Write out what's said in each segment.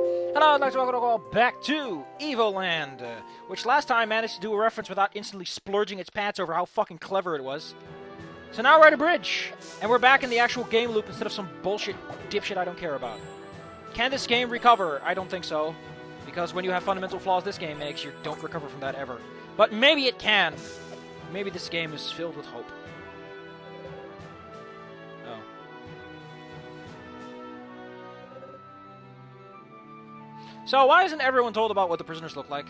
Hello, I'd like to welcome all back to Evoland, which last time managed to do a reference without instantly splurging its pants over how fucking clever it was. So now we're at a bridge, and we're back in the actual game loop instead of some bullshit dipshit I don't care about. Can this game recover? I don't think so, because when you have fundamental flaws this game makes, you don't recover from that ever. But maybe it can. Maybe this game is filled with hope. Oh. So why isn't everyone told about what the prisoners look like?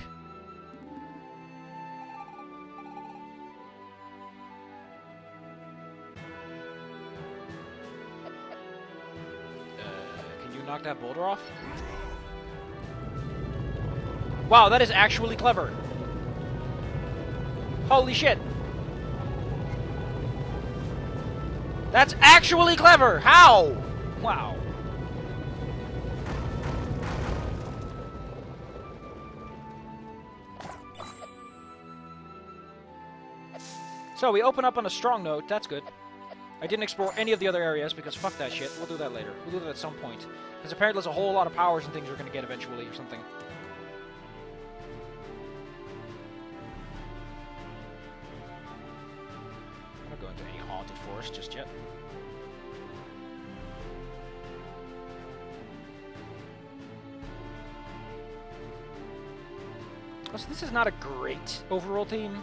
Can you knock that boulder off? Wow, that is actually clever. Holy shit. That's actually clever! How? Wow. So, we open up on a strong note. That's good. I didn't explore any of the other areas because fuck that shit. We'll do that later. We'll do that at some point. Because apparently there's a whole lot of powers and things we're going to get eventually or something. I'm not going to any haunted forest just yet. So this is not a great overall theme.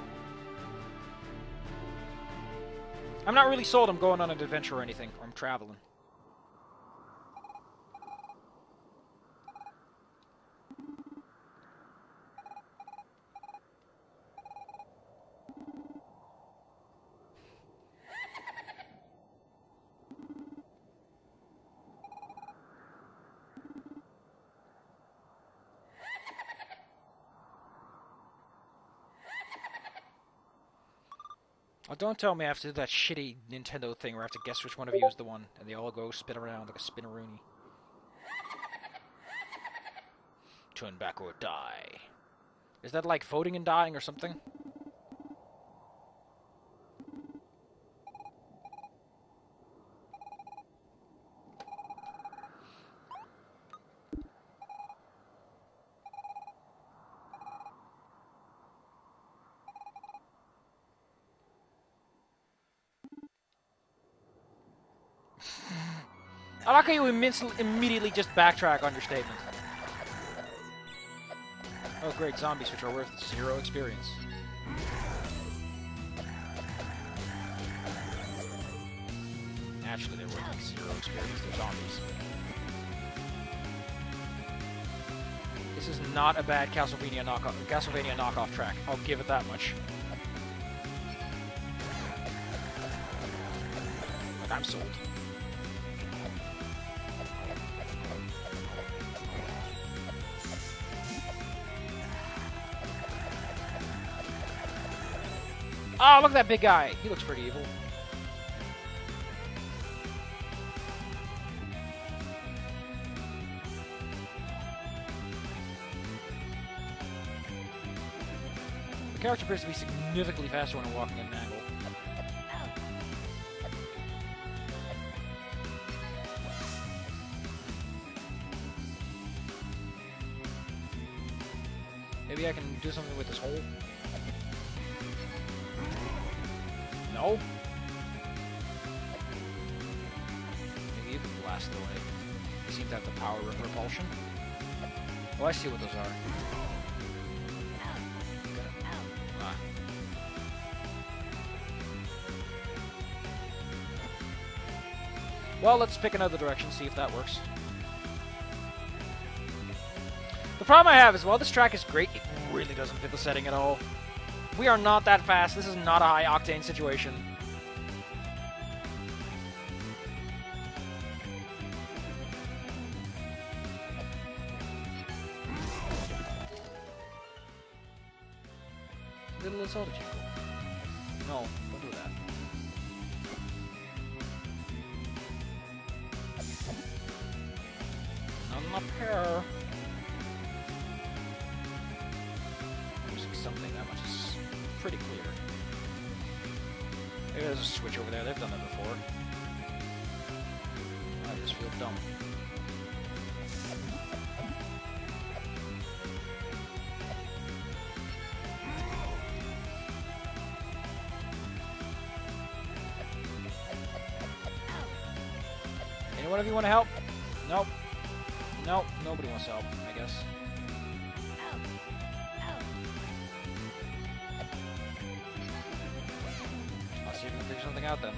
I'm not really sold I'm going on an adventure or anything, or I'm traveling. Oh, don't tell me I have to do that shitty Nintendo thing where I have to guess which one of you is the one, and they all go spin around like a spinneroony. Turn back or die. Is that like voting and dying or something? I like how you immediately just backtrack on your statement. Oh great, zombies which are worth 0 experience. Naturally they're worth like 0 experience, they're zombies. This is not a bad Castlevania knockoff track, I'll give it that much. Like, I'm sold. Oh, look at that big guy! He looks pretty evil. The character appears to be significantly faster when I'm walking at an angle. Maybe I can do something with this hole? No? Maybe you can blast away. They seem to have the power of repulsion. Oh, I see what those are. Ah. Well, let's pick another direction, see if that works. The problem I have is, while this track is great, it really doesn't fit the setting at all. We are not that fast. This is not a high-octane situation. Little Zelda jingle. No, don't do that. None up here. Something that much is pretty clear. Maybe there's a switch over there. They've done that before. I just feel dumb. Anyone of you want to help? Nope. Nope. Nobody wants to help, I guess. Let's see if we can figure something out then.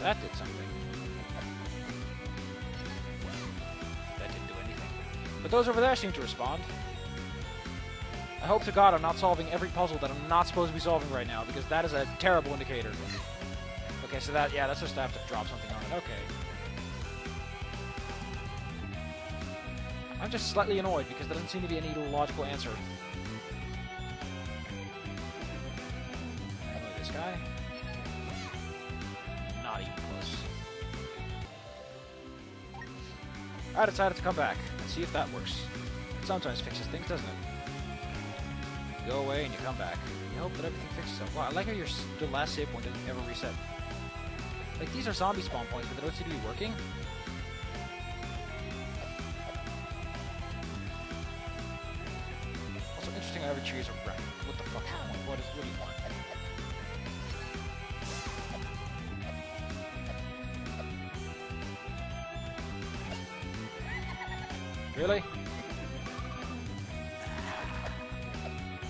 That did something. That didn't do anything. But those over there seem to respond. I hope to God I'm not solving every puzzle that I'm not supposed to be solving right now, because that is a terrible indicator. Okay, so that, yeah, that's just I have to drop something on it. Okay. I'm just slightly annoyed because there doesn't seem to be any logical answer. Anyway, this guy? Not even close. I decided to come back and see if that works. It sometimes fixes things, doesn't it? You go away and you come back. You hope that everything fixes itself. Wow, I like how your last save point doesn't ever reset. Like, these are zombie spawn points, but they don't seem to be working. Also interesting how every tree is a wreck. What the fuck's the point? What do you want? Really?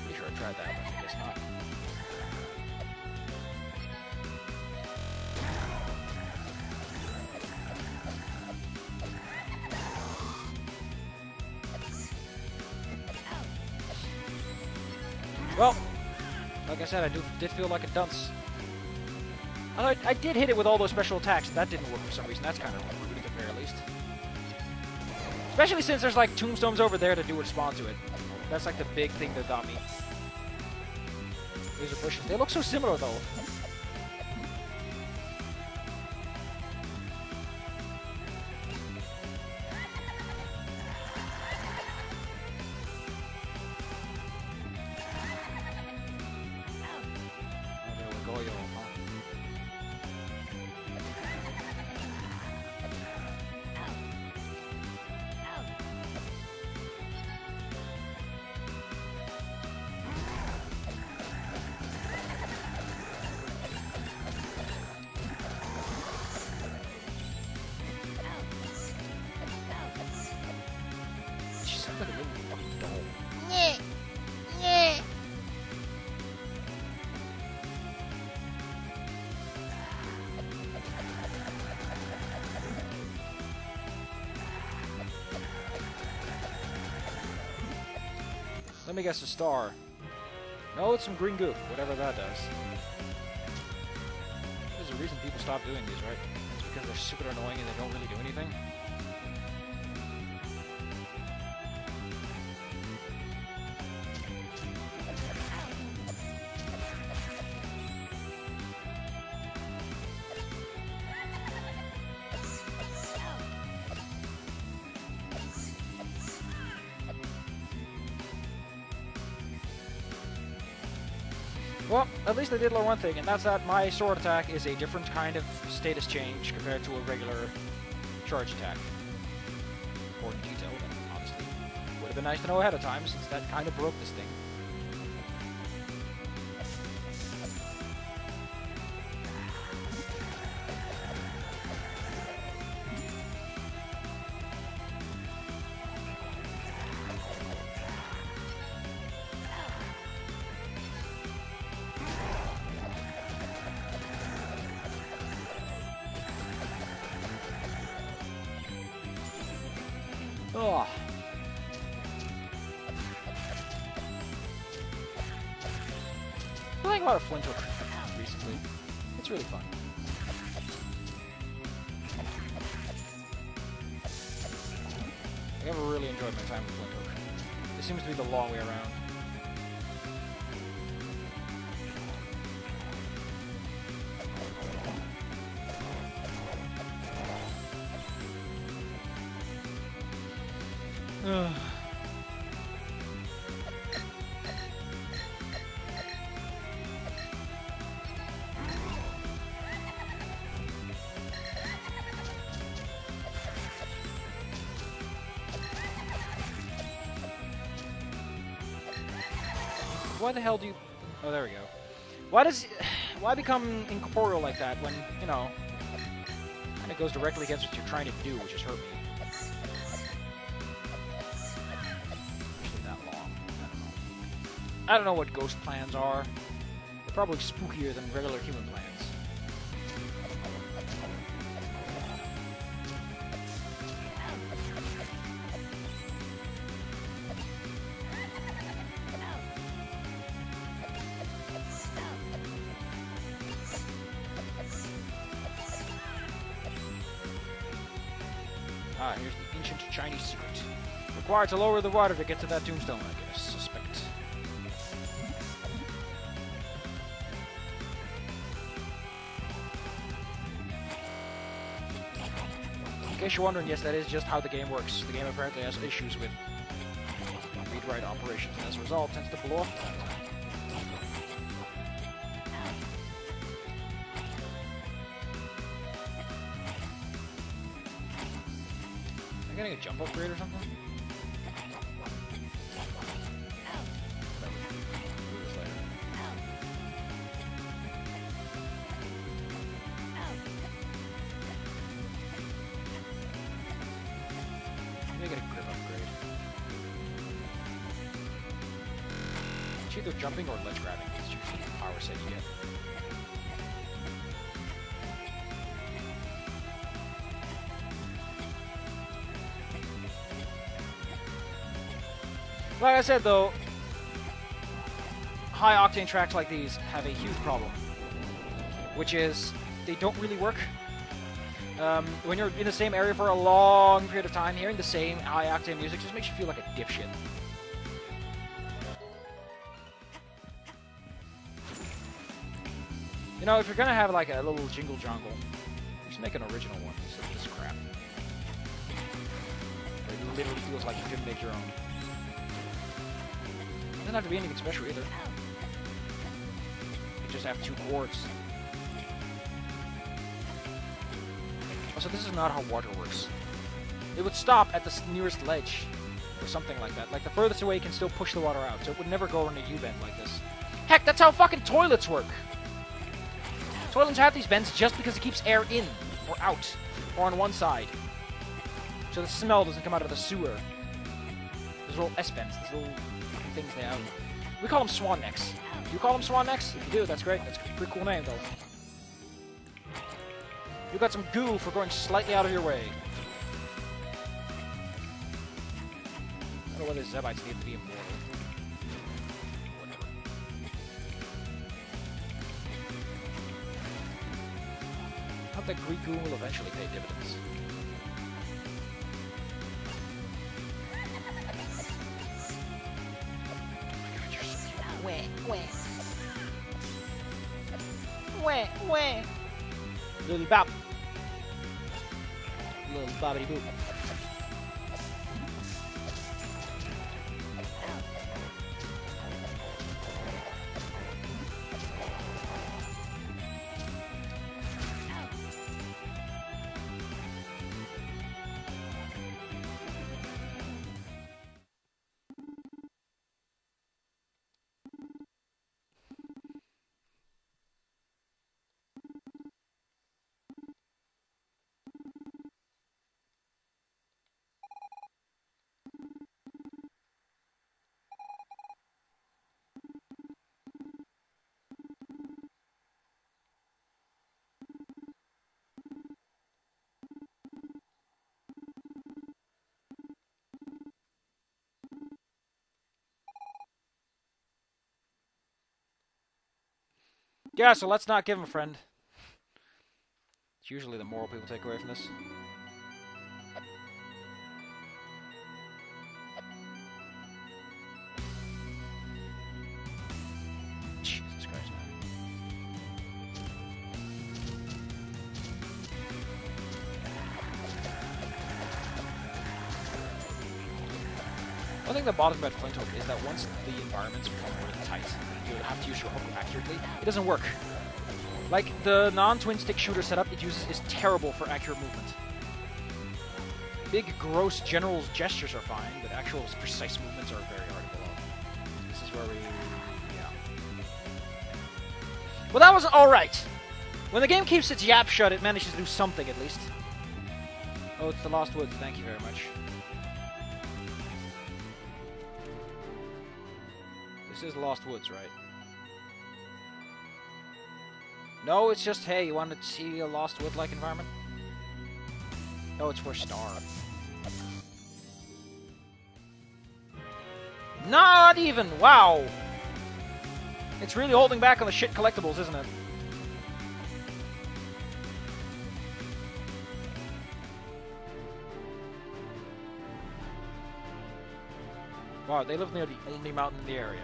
Pretty sure I tried that, but I guess not. Well, like I said, I did feel like a dunce. I did hit it with all those special attacks. That didn't work for some reason. That's kind of rude at the very least. Especially since there's like tombstones over there that do respond to it. That's like the big thing that got me. These are bushes. They look so similar though. Oh, there we go, yo. Like a little fucking doll. Yeah. Yeah. Let me guess, a star. No, it's some green goop, whatever that does. There's a reason people stop doing these, right? It's because they're super annoying and they don't really do anything. Well, at least I did learn one thing, and that's that my sword attack is a different kind of status change compared to a regular charge attack. Important detail, but honestly, would have been nice to know ahead of time, since that kind of broke this thing. Ugh. I'm playing a lot of Flint Hook recently. It's really fun. I never really enjoyed my time with Flint Hook. This seems to be the long way around. Why the hell do you... Oh, there we go. Why does... Why become incorporeal like that when, you know, kind of goes directly against what you're trying to do, which is hurt me. Actually, that long. I don't know what ghost plans are. They're probably spookier than regular human plans. Ah, here's the ancient Chinese secret. Required to lower the water to get to that tombstone, I guess. Suspect. In case you're wondering, yes, that is just how the game works. The game apparently has issues with read-write operations, and as a result, tends to blow up from time to time. Am I getting a jump upgrade or something? Maybe I get a grip upgrade. It's either jumping or ledge grabbing. It's usually the power set you get. Like I said, though, high-octane tracks like these have a huge problem, which is they don't really work. When you're in the same area for a long period of time, hearing the same high-octane music just makes you feel like a dipshit. You know, if you're gonna have like a little jingle jangle, just make an original one instead of this crap. It literally feels like you could make your own. It doesn't have to be anything special either. You just have 2 chords. Also, this is not how water works. It would stop at the nearest ledge, or something like that. Like, the furthest away can still push the water out, so it would never go on a U-bend like this. Heck, that's how fucking toilets work! Toilets have these bends just because it keeps air in, or out, or on one side. So the smell doesn't come out of the sewer. These little S-bends, these little things they have. We call them swan necks. Do you call them swan necks? If you do, that's great. That's a pretty cool name, though. You got some goo for going slightly out of your way. I don't know whether Zebites need to be immortal. Whatever. I hope that Greek goo will eventually pay dividends. Wah, wah. Wah, wah. Little bop. Little bobbity boop. Yeah, so let's not give him a friend. It's usually the moral people take away from this. Jesus Christ, man. One thing that bothers me about Flint Hook is that once the environments become really tight, you have to use your hook accurately, it doesn't work. Like, the non-twin stick shooter setup it uses is terrible for accurate movement. Big, gross general gestures are fine, but actual precise movements are very hard to pull off. This is where we... yeah. Well, that wasn't alright. When the game keeps its yap shut, it manages to do something at least. Oh, it's the Lost Woods. Thank you very much. This is Lost Woods, right? No, it's just, hey, you want to see a Lost Wood-like environment? Oh, it's for Star. Not even! Wow! It's really holding back on the shit collectibles, isn't it? Wow, they live near the only mountain in the area.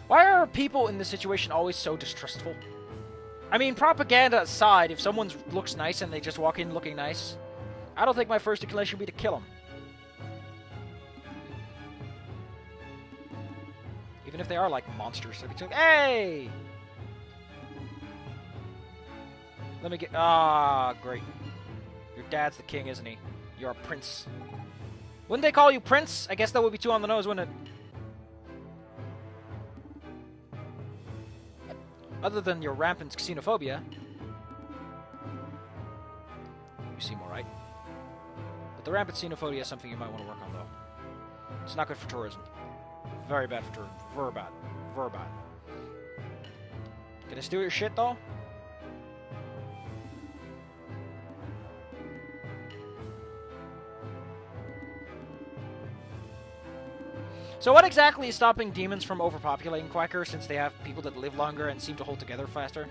Why are people in this situation always so distrustful? I mean, propaganda aside, if someone looks nice and they just walk in looking nice, I don't think my first inclination would be to kill them. Even if they are like monsters. Hey! Let me get... Ah, great. Your dad's the king, isn't he? You're a prince. Wouldn't they call you prince? I guess that would be too on the nose, wouldn't it? Other than your rampant xenophobia. You seem alright. But the rampant xenophobia is something you might want to work on, though. It's not good for tourism. Very bad for tourism. Very bad. Very bad. Can I steal your shit, though? So what exactly is stopping demons from overpopulating Quacker, since they have people that live longer and seem to hold together faster?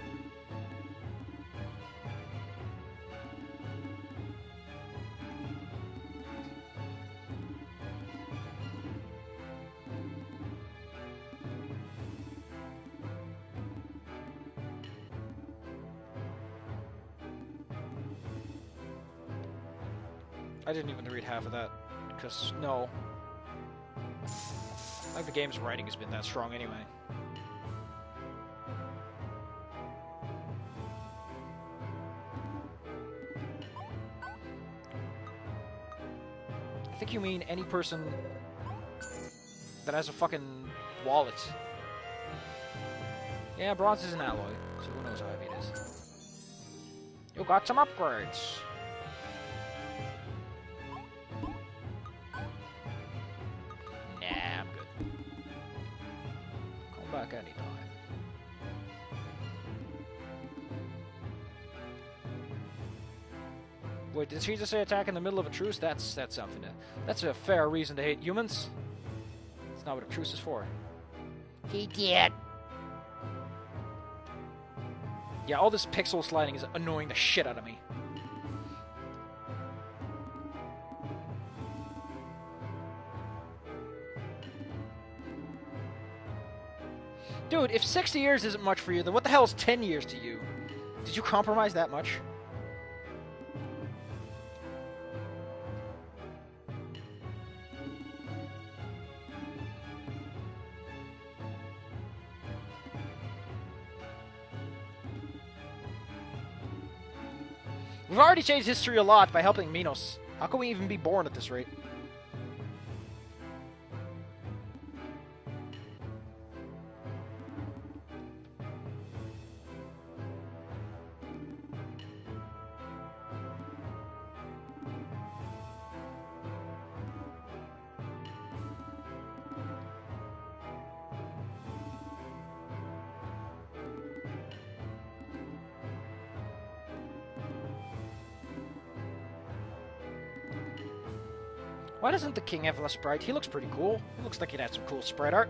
I didn't even read half of that, because no. Like the game's writing has been that strong anyway. I think you mean any person that has a fucking wallet. Yeah, bronze is an alloy, so who knows how heavy it is. You got some upgrades. Back anytime. Wait, did she just say attack in the middle of a truce? That's something. That's a fair reason to hate humans. It's not what a truce is for. He did. Yeah, all this pixel sliding is annoying the shit out of me. Dude, if 60 years isn't much for you, then what the hell is 10 years to you? Did you compromise that much? We've already changed history a lot by helping Minos. How can we even be born at this rate? Why doesn't the king have less sprite? He looks pretty cool. He looks like he'd have some cool sprite art.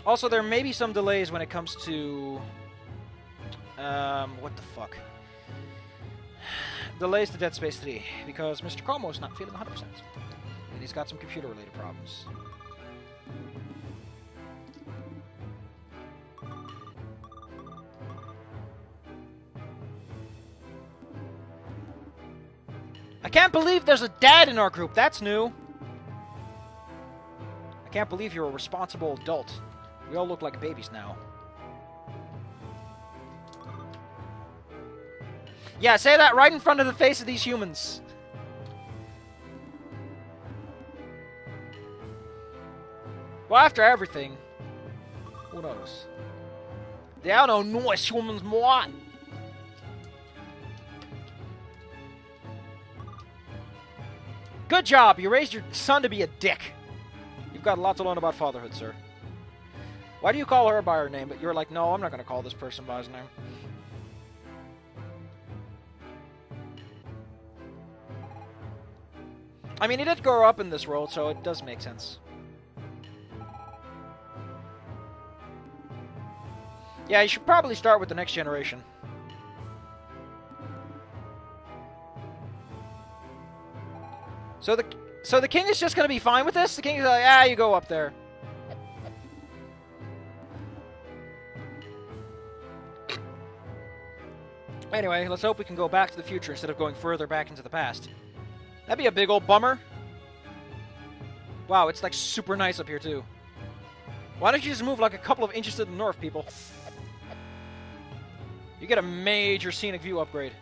Also, there may be some delays when it comes to... what the fuck? Delays to Dead Space 3, because Mr. Como's not feeling 100%. And he's got some computer-related problems. I can't believe there's a dad in our group. That's new. I can't believe you're a responsible adult. We all look like babies now. Yeah, say that right in front of the face of these humans. Well, after everything, who knows? They are no nice humans, what? Good job! You raised your son to be a dick. You've got a lot to learn about fatherhood, sir. Why do you call her by her name, but you're like, no, I'm not going to call this person by his name. I mean, he did grow up in this world, so it does make sense. Yeah, you should probably start with the next generation. So the king is just going to be fine with this? The king is like, ah, you go up there. Anyway, let's hope we can go back to the future instead of going further back into the past. That'd be a big old bummer. Wow, it's like super nice up here too. Why don't you just move like a couple of inches to the north, people? You get a major scenic view upgrade.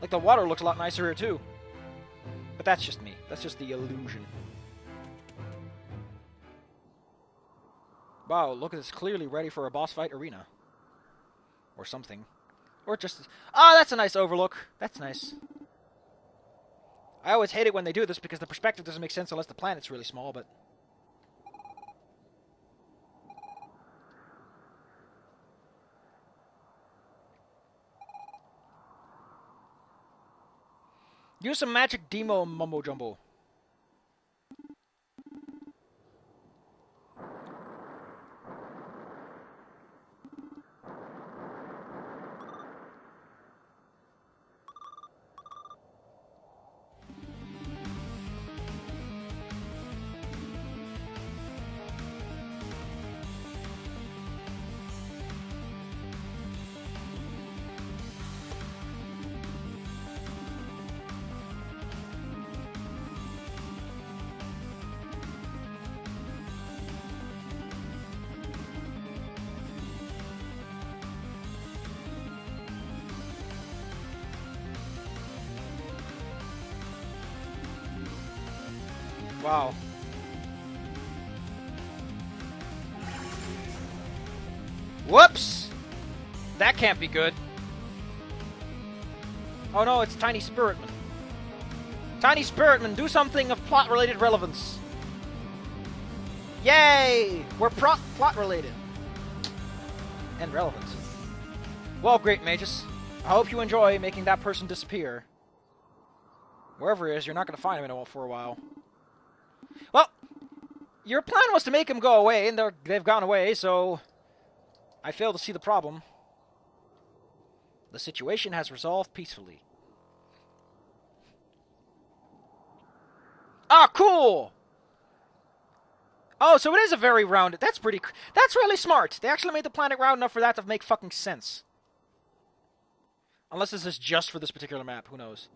Like the water looks a lot nicer here too. But that's just me. That's just the illusion. Wow, look at this. Clearly ready for a boss fight arena. Or something. Or just... Ah, that's a nice overlook. That's nice. I always hate it when they do this because the perspective doesn't make sense unless the planet's really small, but... Use some magic demo mumbo jumbo. Wow. Whoops! That can't be good. Oh no, it's Tiny Spiritman. Tiny Spiritman, do something of plot-related relevance. Yay! We're plot-related. And relevant. Well, great mages. I hope you enjoy making that person disappear. Wherever he is, you're not going to find him for a while. Well, your plan was to make him go away, and they've gone away, so I fail to see the problem. The situation has resolved peacefully. Ah, cool! Oh, so it is a very rounded... That's really smart. They actually made the planet round enough for that to make fucking sense. Unless this is just for this particular map, who knows?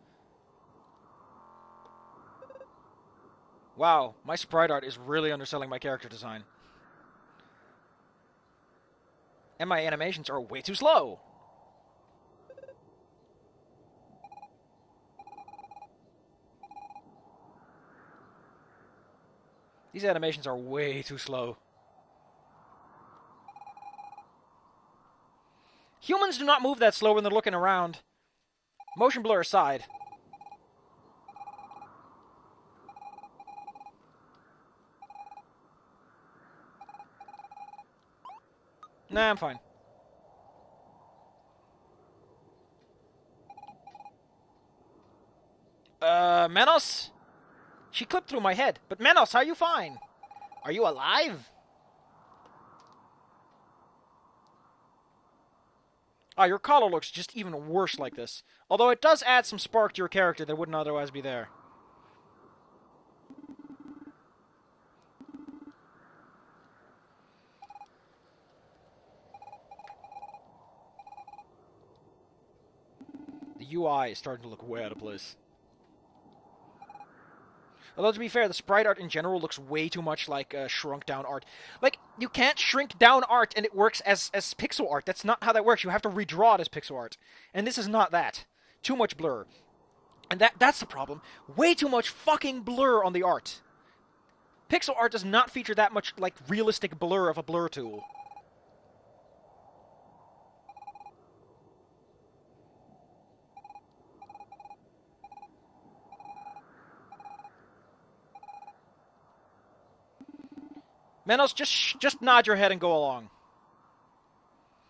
Wow, my sprite art is really underselling my character design. And my animations are way too slow. These animations are way too slow. Humans do not move that slow when they're looking around. Motion blur aside. Nah, I'm fine. Menos? She clipped through my head. But Menos, are you fine? Are you alive? Ah, your collar looks just even worse like this. Although it does add some spark to your character that wouldn't otherwise be there. The UI is starting to look way out of place. Although, to be fair, the sprite art in general looks way too much like shrunk-down art. Like, you can't shrink down art and it works as pixel art. That's not how that works. You have to redraw it as pixel art. And this is not that. Too much blur. And that's the problem. Way too much fucking blur on the art. Pixel art does not feature that much, like, realistic blur of a blur tool. Menos, just nod your head and go along.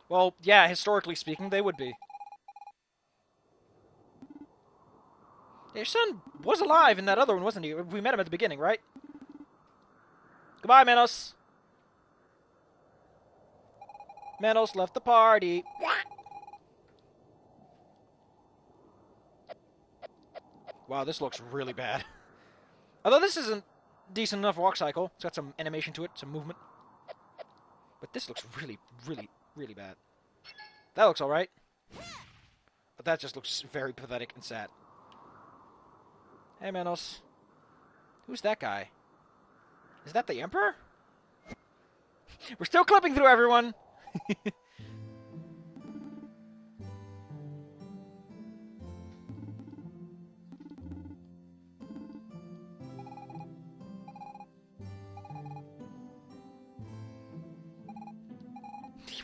Well, yeah, historically speaking, they would be. Your son was alive in that other one, wasn't he? We met him at the beginning, right? Goodbye, Menos. Menos left the party. Wow, this looks really bad. Although this isn't decent enough walk cycle. It's got some animation to it, some movement. But this looks really, really, really bad. That looks alright. But that just looks very pathetic and sad. Hey, Manos. Who's that guy? Is that the Emperor? We're still clipping through, everyone!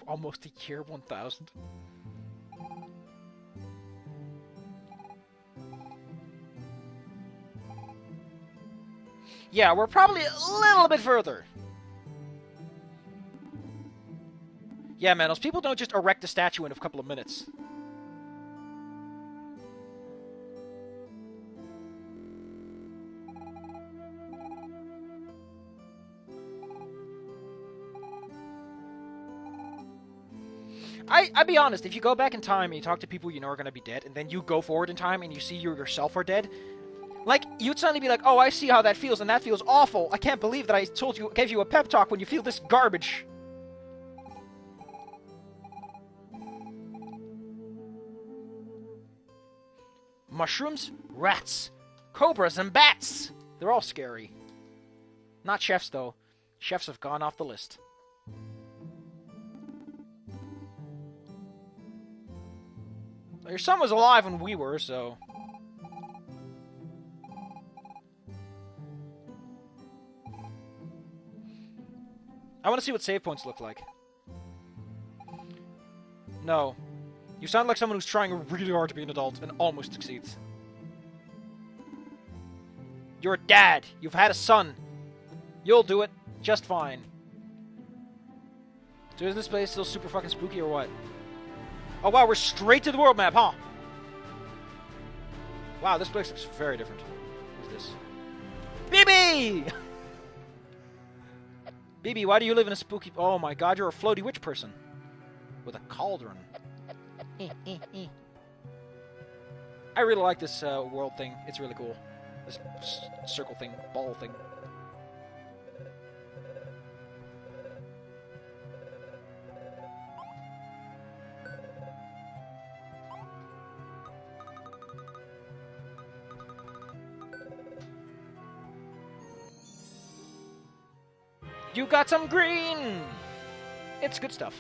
Almost a year 1000. Yeah, we're probably a little bit further. Yeah, Manos, people don't just erect a statue in a couple of minutes. I'd be honest, if you go back in time and you talk to people you know are going to be dead, and then you go forward in time and you see you yourself are dead, like, you'd suddenly be like, oh, I see how that feels, and that feels awful. I can't believe that I gave you a pep talk when you feel this garbage. Mushrooms, rats, cobras, and bats. They're all scary. Not chefs, though. Chefs have gone off the list. Your son was alive when we were, so... I want to see what save points look like. No. You sound like someone who's trying really hard to be an adult and almost succeeds. You're a dad. You've had a son. You'll do it just fine. So is this place still super fucking spooky or what? Oh wow, we're straight to the world map, huh? Wow, this place looks very different. Who's this? BB! BB, why do you live in a spooky... Oh my god, you're a floaty witch person. With a cauldron. I really like this world thing. It's really cool. This circle thing, ball thing. You got some green! It's good stuff.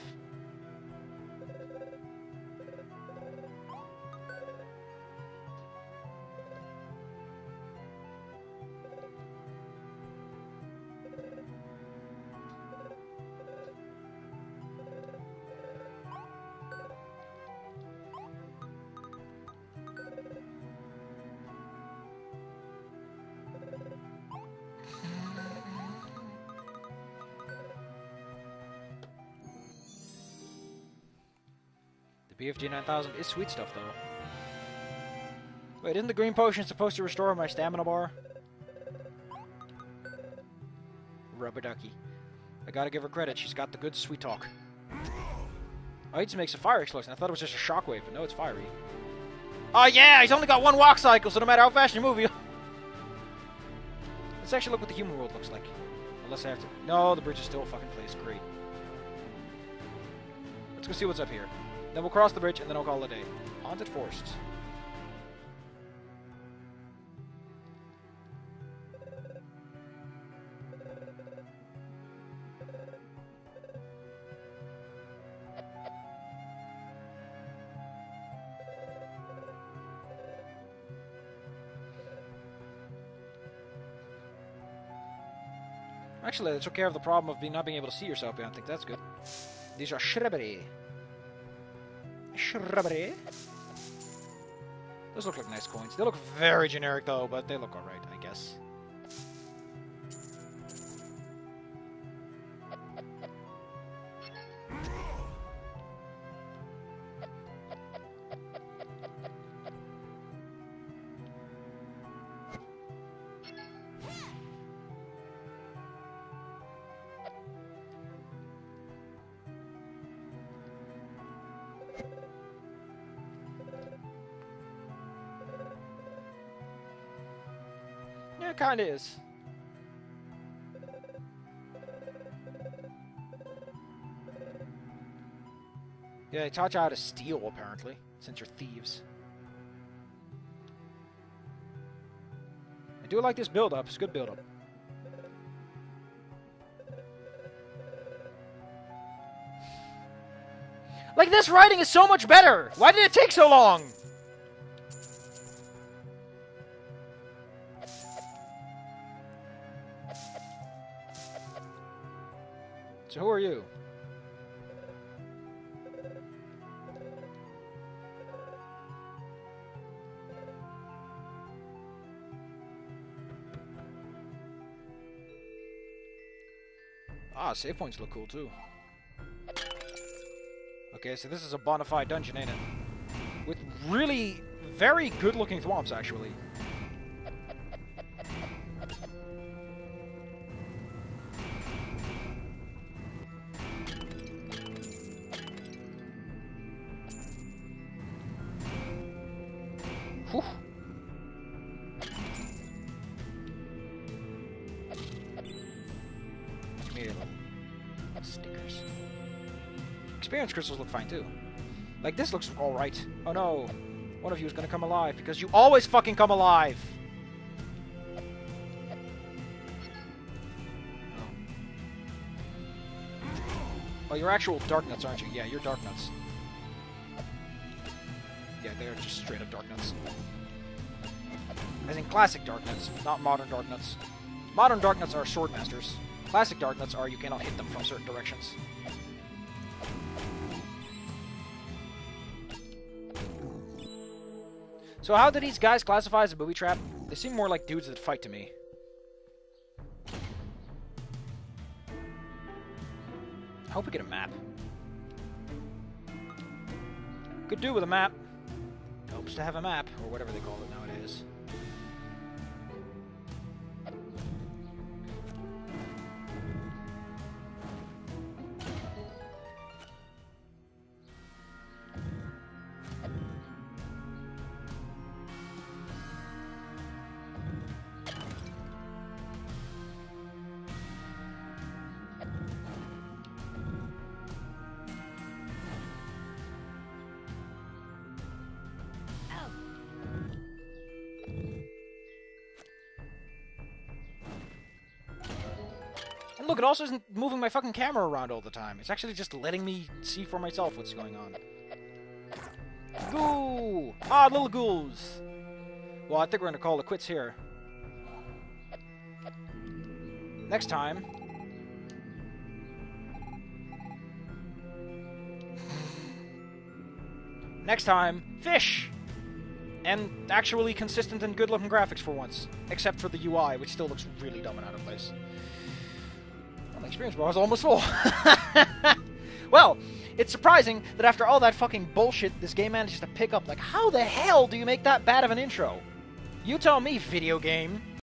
BFG 9000 is sweet stuff, though. Wait, isn't the green potion supposed to restore my stamina bar? Rubber ducky. I gotta give her credit, she's got the good sweet talk. Oh, he just makes a fire explosion. I thought it was just a shockwave, but no, it's fiery. Oh yeah, he's only got one walk cycle, so no matter how fast you move, Let's actually look what the human world looks like. Unless I have to... No, the bridge is still a fucking place. Great. Let's go see what's up here. Then we'll cross the bridge, and then I'll call it a day. Haunted forests. Actually, they took care of the problem of not being able to see yourself. I think that's good. These are shrubbery. Shrubbery. Those look like nice coins. They look very generic, though, but they look alright, I guess. Yeah, it kinda is. Yeah, they taught you how to steal, apparently, since you're thieves. I do like this build-up. It's a good build-up. Like, this writing is so much better! Why did it take so long? So who are you? Ah, save points look cool too. Okay, so this is a bona fide dungeon, ain't it? With really very good looking thwomps, actually. Whew. Stickers. Experience crystals look fine too. Like, this looks alright. Oh no. One of you is gonna come alive because you always fucking come alive. Oh, you're actual dark nuts, aren't you? Yeah, you're dark nuts. Yeah, they're just straight up dark nuts. As in classic dark nuts, not modern dark nuts. Modern dark nuts are sword masters. Classic dark nuts are you cannot hit them from certain directions. So how do these guys classify as a booby trap? They seem more like dudes that fight to me. I hope we get a map. Could do with a map. Helps to have a map, or whatever they call it nowadays. And look, it also isn't moving my fucking camera around all the time. It's actually just letting me see for myself what's going on. Goo! Ah, little ghouls! Well, I think we're gonna call it quits here. Next time... Next time, fish! And actually consistent and good-looking graphics for once. Except for the UI, which still looks really dumb and out of place. Well, my experience bar is almost full. Well, it's surprising that after all that fucking bullshit this game manages to pick up. Like, how the hell do you make that bad of an intro? You tell me, video game.